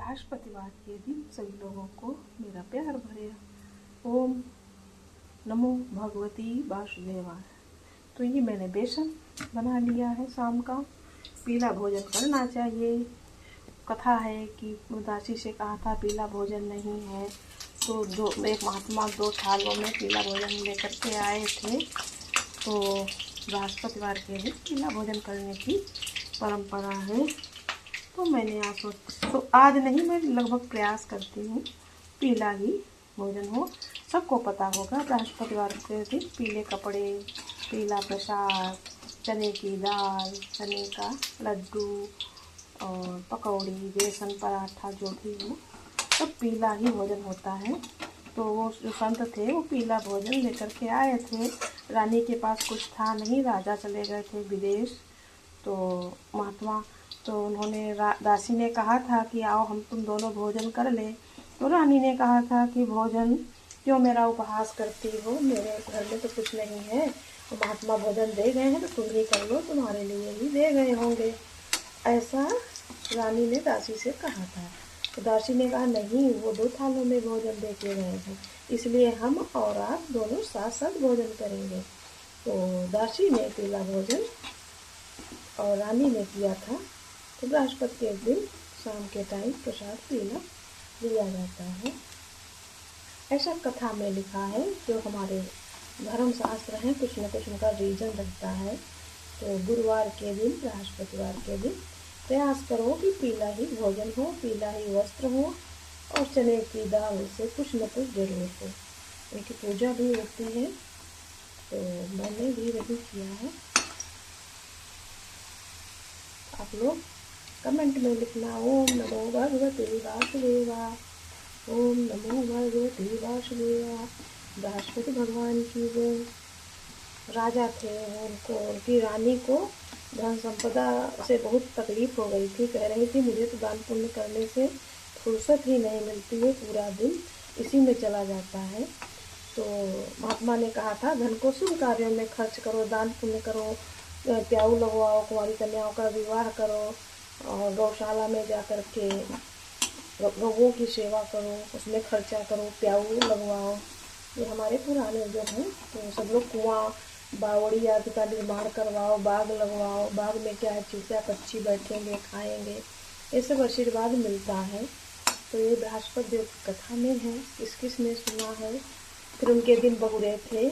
बृहस्पतिवार के दिन सभी लोगों को मेरा प्यार भरे ओम नमो भगवती वासुदेवाय। तो ये मैंने बेसन बना लिया है। शाम का पीला भोजन करना चाहिए। कथा है कि उदासी से कहा था पीला भोजन नहीं है, तो एक महात्मा 2 थालों में पीला भोजन लेकर के आए थे। तो बृहस्पतिवार के दिन पीला भोजन करने की परंपरा है। तो मैंने तो आज नहीं, मैं लगभग प्रयास करती हूँ पीला ही भोजन हो। सबको पता होगा बृहस्पतिवार के दिन पीले कपड़े, पीला प्रसाद, चने की दाल, चने का लड्डू और पकौड़ी, बेसन पराठा जो भी हो, सब पीला ही भोजन होता है। तो वो जो संत थे वो पीला भोजन लेकर के आए थे। रानी के पास कुछ था नहीं, राजा चले गए थे विदेश। तो महात्मा तो उन्होंने दासी ने कहा था कि आओ हम तुम दोनों भोजन कर ले। तो रानी ने कहा था कि भोजन क्यों मेरा उपहास करती हो, मेरे घर में तो कुछ नहीं है। तो महात्मा भोजन दे गए हैं तो तुम ही कर लो, तुम्हारे लिए ही दे गए होंगे, ऐसा रानी ने दासी से कहा था। तो दासी ने कहा नहीं, वो 2 थालों में भोजन दे के गए हैं, इसलिए हम और आप दोनों साथ साथ भोजन करेंगे। तो दासी ने पीला भोजन और रानी ने किया था। तो बृहस्पति के दिन शाम के टाइम प्रसाद पीला दिया जाता है, ऐसा कथा में लिखा है। जो हमारे धर्म शास्त्र हैं, कुछ न कुछ उनका रीजन रहता है। तो गुरुवार के दिन, बृहस्पतिवार के दिन प्रयास करो कि पीला ही भोजन हो, पीला ही वस्त्र हो और चने की दाल से कुछ न कुछ जरूर हो। उनकी पूजा भी होती है, तो मैंने भी वही किया है। आप लोग कमेंट में लिखना ओम नमो भगवते वासुदेवाय, ओम नमो भगवते वासुदेवाय। बृहस्पति भगवान की जय। राजा थे, उनकी रानी को धन संपदा से बहुत तकलीफ हो गई थी। कह रही थी मुझे तो दान पुण्य करने से फुर्सत ही नहीं मिलती है, पूरा दिन इसी में चला जाता है। तो महात्मा ने कहा था धन को शुभ कार्यों में खर्च करो, दान पुण्य करो, प्याऊ लगवाओ, कुंवारी कन्याओं का विवाह करो और गौशाला में जा कर के गौओं की सेवा करो, उसमें खर्चा करो, प्याऊ लगवाओ। ये हमारे पुराने जो हैं, तो सब लोग कुआं बावड़ी आदि का निर्माण करवाओ, बाग लगवाओ। बाग में क्या है, चिड़िया पक्षी बैठेंगे, खाएंगे, ये सब आशीर्वाद मिलता है। तो ये बृहस्पति देव की कथा में है, किसने सुना है। फिर उनके दिन बहुरे थे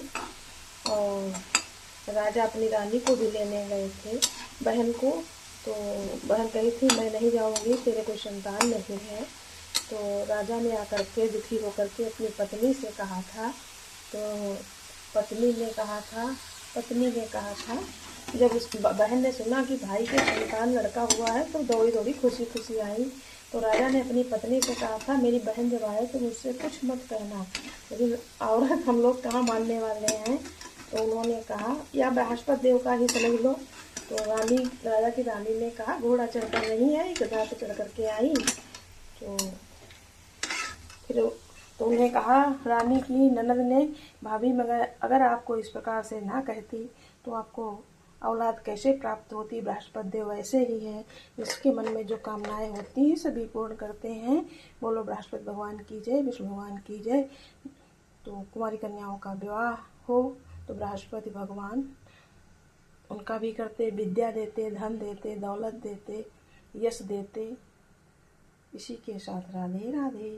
और राजा अपनी रानी को भी लेने गए थे, बहन को। तो बहन कही थी मैं नहीं जाऊंगी, तेरे कोई संतान नहीं है। तो राजा ने आकर के दुखी होकर के अपनी पत्नी से कहा था। तो पत्नी ने कहा था जब उस बहन ने सुना कि भाई के संतान लड़का हुआ है तो दौड़ी दौड़ी खुशी खुशी आई। तो राजा ने अपनी पत्नी से कहा था मेरी बहन जब आए तो मुझसे कुछ मत कहना, लेकिन औरत हम लोग कहाँ मानने वाले हैं। तो उन्होंने कहा या बृहस्पति देव का ही समझ लो। तो राजा की रानी ने कहा घोड़ा चढ़कर नहीं आई, गधा पे चढ़ करके आई। तो फिर तो उन्हें कहा, रानी की ननद ने, भाभी मगर अगर आपको इस प्रकार से ना कहती तो आपको औलाद कैसे प्राप्त होती। बृहस्पति देव ऐसे ही है, जिसके मन में जो कामनाएं होती हैं सभी पूर्ण करते हैं। बोलो बृहस्पति भगवान की जय, विष्णु भगवान की जय। तो कुंवारी कन्याओं का विवाह हो तो बृहस्पति भगवान उनका भी करते, विद्या देते, धन देते, दौलत देते, यश देते। इसी के साथ राधे राधे।